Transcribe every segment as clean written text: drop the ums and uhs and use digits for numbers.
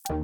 Ed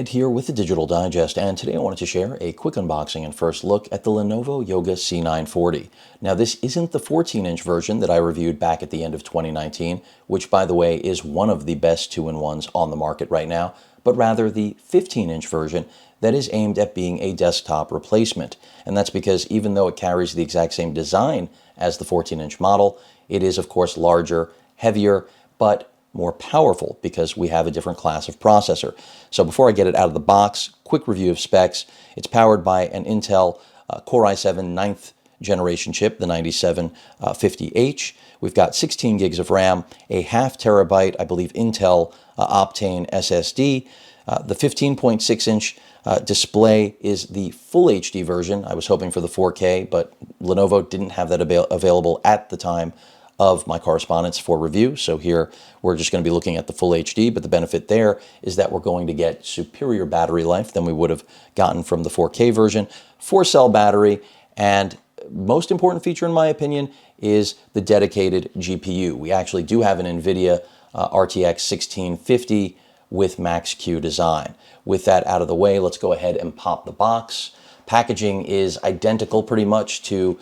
here with the Digital Digest, and today I wanted to share a quick unboxing and first look at the Lenovo YOGA C940. Now, this isn't the 14-inch version that I reviewed back at the end of 2019, which, by the way, is one of the best 2-in-1s on the market right now, but rather the 15-inch version that is aimed at being a desktop replacement. And that's because even though it carries the exact same design as the 14-inch model, it is, of course, larger, heavier, but more powerful because we have a different class of processor. So before I get it out of the box, quick review of specs. It's powered by an Intel Core i7 9th generation chip, the 9750H. We've got 16 gigs of RAM, a 0.5 terabyte, I believe, Intel Optane SSD. The 15.6-inch display is the full HD version. I was hoping for the 4K, but Lenovo didn't have that available at the time of my correspondence for review. So here we're just going to be looking at the full HD, but the benefit there is that we're going to get superior battery life than we would have gotten from the 4K version. 4-cell battery, and most important feature in my opinion is the dedicated GPU. We actually do have an NVIDIA RTX 1650 with Max-Q design. With that out of the way, let's go ahead and pop the box. Packaging is identical pretty much to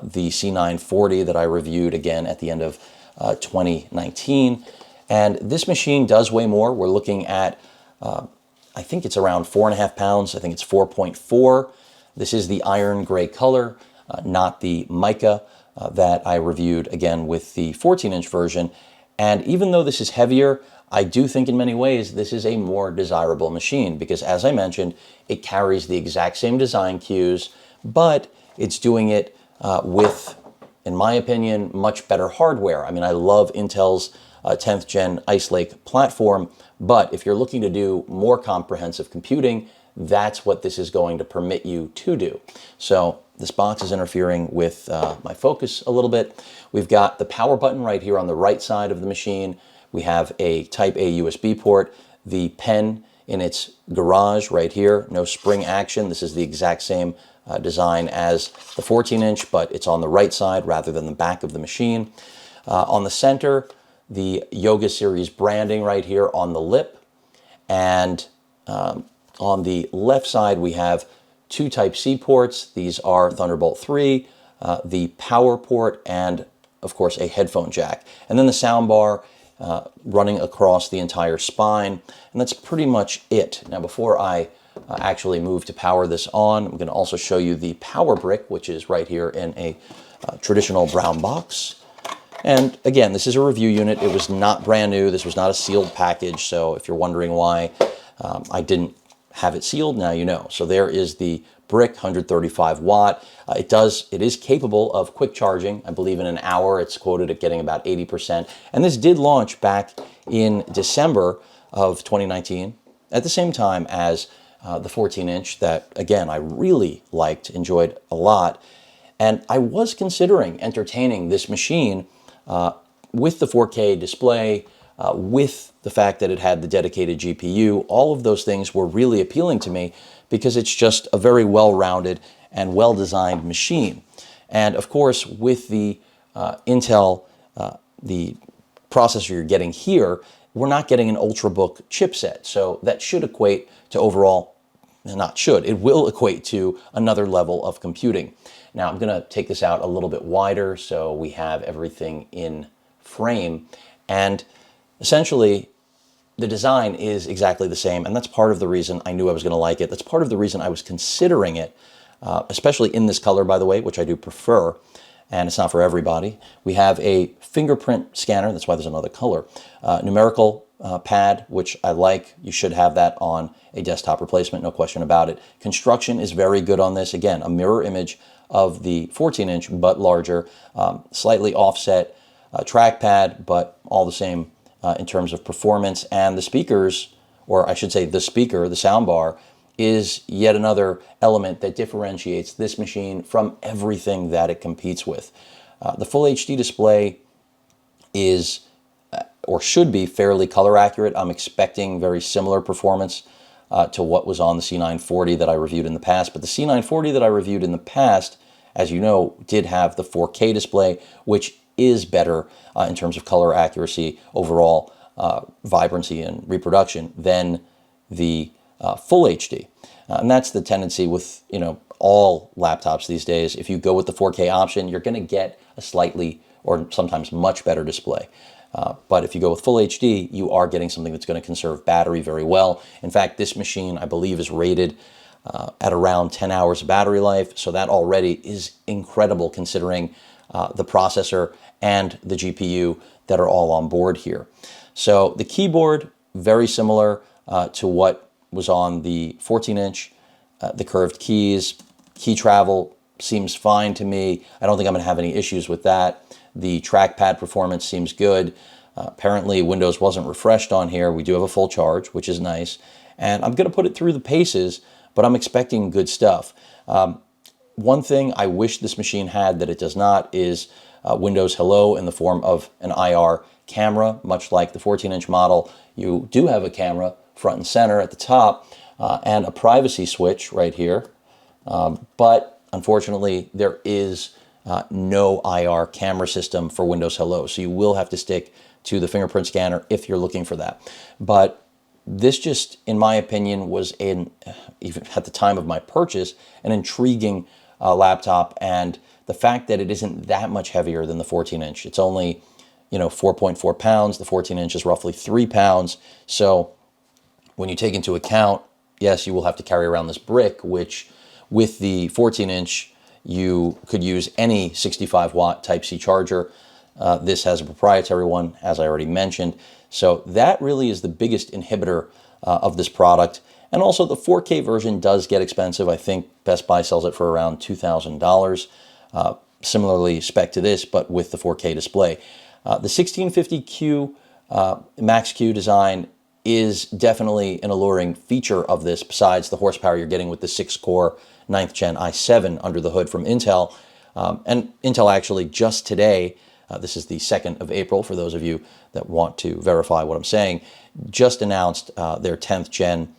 the C940 that I reviewed again at the end of 2019. And this machine does weigh more. We're looking at, I think it's around 4.5 pounds. I think it's 4.4. This is the iron gray color, not the mica that I reviewed again with the 14-inch version. And even though this is heavier, I do think in many ways this is a more desirable machine because, as I mentioned, it carries the exact same design cues, but it's doing it with, in my opinion, much better hardware. I mean, I love Intel's 10th gen Ice Lake platform, but if you're looking to do more comprehensive computing, that's what this is going to permit you to do. So this box is interfering with my focus a little bit. We've got the power button right here on the right side of the machine. We have a Type A USB port, the pen in its garage right here, no spring action. This is the exact same design as the 14-inch, but it's on the right side rather than the back of the machine. On the center, the Yoga series branding right here on the lip. And on the left side, we have two Type-C ports. These are Thunderbolt 3, the power port, and of course a headphone jack. And then the sound bar running across the entire spine, and that's pretty much it. Now, before I actually move to power this on, I'm going to also show you the power brick, which is right here in a traditional brown box. And again, this is a review unit. It was not brand new. This was not a sealed package, so if you're wondering why I didn't have it sealed, now you know. So there is the brick, 135 watt. It is capable of quick charging. I believe in an hour it's quoted at getting about 80%. And this did launch back in December of 2019 at the same time as the 14-inch that, again, I really liked, enjoyed a lot. And I was considering entertaining this machine with the 4K display, with the fact that it had the dedicated GPU. All of those things were really appealing to me because it's just a very well-rounded and well-designed machine. And of course, with the Intel, the processor you're getting here, we're not getting an Ultrabook chipset. So that should equate to overall, not should, it will equate to another level of computing. Now I'm gonna take this out a little bit wider so we have everything in frame. And essentially, the design is exactly the same, and that's part of the reason I knew I was going to like it. That's part of the reason I was considering it, especially in this color, by the way, which I do prefer, and it's not for everybody. We have a fingerprint scanner. That's why there's another color. Numerical pad, which I like. You should have that on a desktop replacement, no question about it. Construction is very good on this. Again, a mirror image of the 14-inch, but larger, slightly offset trackpad, but all the same in terms of performance. And the speakers, or I should say the speaker, the soundbar, is yet another element that differentiates this machine from everything that it competes with. The full HD display is, or should be, fairly color accurate. I'm expecting very similar performance to what was on the C940 that I reviewed in the past. But the C940 that I reviewed in the past, as you know, did have the 4K display, which is better in terms of color accuracy, overall vibrancy and reproduction than the full HD. And that's the tendency with, all laptops these days. If you go with the 4K option, you're going to get a slightly or sometimes much better display. But if you go with full HD, you are getting something that's going to conserve battery very well. In fact, this machine, I believe, is rated at around 10 hours of battery life. So that already is incredible considering the processor and the GPU that are all on board here. So the keyboard, very similar to what was on the 14-inch. The curved keys, key travel seems fine to me. I don't think I'm going to have any issues with that. The trackpad performance seems good. Apparently Windows wasn't refreshed on here. We do have a full charge, which is nice. And I'm going to put it through the paces, but I'm expecting good stuff. One thing I wish this machine had that it does not is Windows Hello in the form of an IR camera, much like the 14-inch model. You do have a camera front and center at the top and a privacy switch right here. But unfortunately, there is no IR camera system for Windows Hello. So you will have to stick to the fingerprint scanner if you're looking for that. But this just, in my opinion, was even at the time of my purchase, an intriguing laptop. And the fact that it isn't that much heavier than the 14-inch. It's only, 4.4 pounds. The 14-inch is roughly 3 pounds. So when you take into account, yes, you will have to carry around this brick, which with the 14-inch, you could use any 65-watt Type-C charger. This has a proprietary one, as I already mentioned. So that really is the biggest inhibitor of this product. And also the 4K version does get expensive. I think Best Buy sells it for around $2,000. Similarly spec to this, but with the 4K display. The 1650Q Max-Q design is definitely an alluring feature of this, besides the horsepower you're getting with the 6-core 9th Gen i7 under the hood from Intel. And Intel actually just today, this is the 2nd of April for those of you that want to verify what I'm saying, just announced their 10th Gen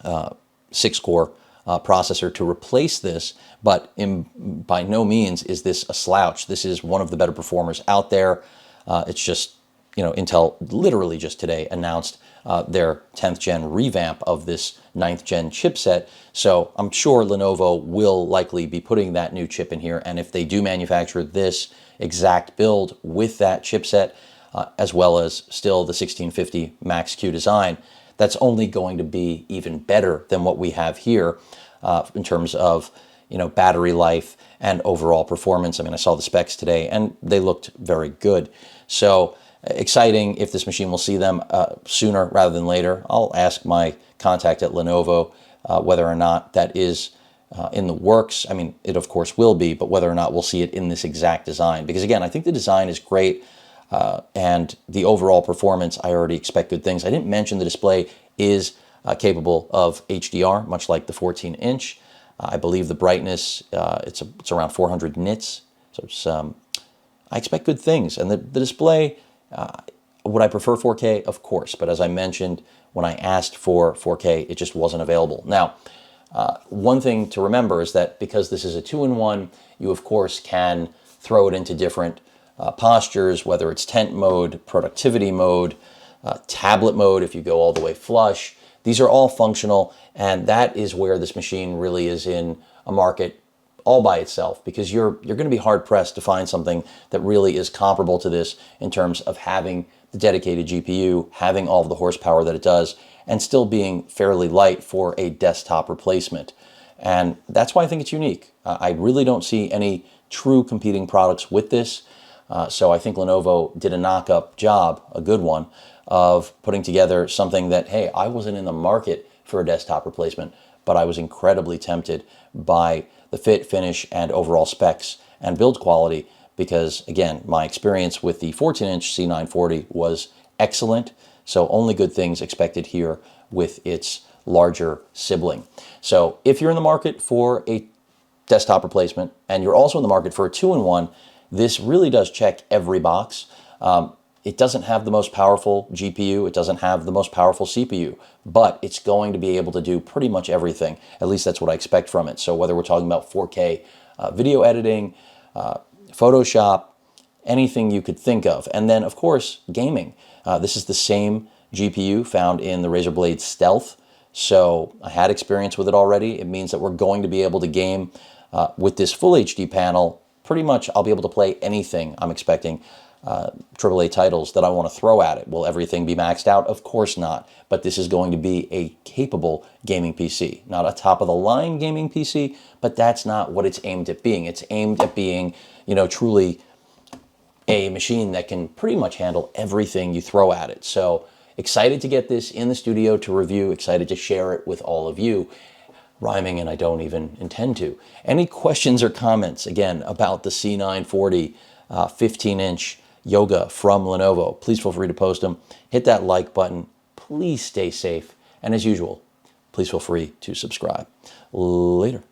6-core processor to replace this, but by no means is this a slouch. This is one of the better performers out there. It's just, Intel literally just today announced their 10th Gen revamp of this 9th Gen chipset. So I'm sure Lenovo will likely be putting that new chip in here. And if they do manufacture this exact build with that chipset, as well as still the 1650 Max-Q design, that's only going to be even better than what we have here in terms of, battery life and overall performance. I mean, I saw the specs today and they looked very good. So exciting if this machine will see them sooner rather than later. I'll ask my contact at Lenovo whether or not that is in the works. I mean, it of course will be, but whether or not we'll see it in this exact design. Because again, I think the design is great and the overall performance, I already expect good things. I didn't mention the display is capable of HDR, much like the 14-inch. I believe the brightness, it's around 400 nits. So it's, I expect good things. And the display, would I prefer 4K? Of course. But as I mentioned, when I asked for 4K, it just wasn't available. Now, one thing to remember is that because this is a 2-in-1, you of course can throw it into different postures, whether it's tent mode, productivity mode, tablet mode if you go all the way flush. These are all functional, and that is where this machine really is in a market all by itself, because you're going to be hard-pressed to find something that really is comparable to this in terms of having the dedicated GPU, having all of the horsepower that it does, and still being fairly light for a desktop replacement. And that's why I think it's unique. I really don't see any true competing products with this. So I think Lenovo did a knock-up job, a good one, of putting together something that, hey, I wasn't in the market for a desktop replacement, but I was incredibly tempted by the fit, finish, and overall specs and build quality because, again, my experience with the 14-inch C940 was excellent, so only good things expected here with its larger sibling. So if you're in the market for a desktop replacement and you're also in the market for a 2-in-1, this really does check every box. It doesn't have the most powerful GPU, it doesn't have the most powerful CPU, but it's going to be able to do pretty much everything. At least that's what I expect from it. So whether we're talking about 4K video editing, Photoshop, anything you could think of. And then, of course, gaming. This is the same GPU found in the Razer Blade Stealth. So I had experience with it already. It means that we're going to be able to game with this full HD panel. Pretty much I'll be able to play anything. I'm expecting AAA titles that I want to throw at it. Will everything be maxed out? Of course not. But this is going to be a capable gaming PC. Not a top-of-the-line gaming PC, but that's not what it's aimed at being. It's aimed at being, you know, truly a machine that can pretty much handle everything you throw at it. So excited to get this in the studio to review, excited to share it with all of you. Rhyming, and I don't even intend to. Any questions or comments, again, about the C940 15-inch Yoga from Lenovo, please feel free to post them. Hit that like button. Please stay safe. And as usual, please feel free to subscribe. Later.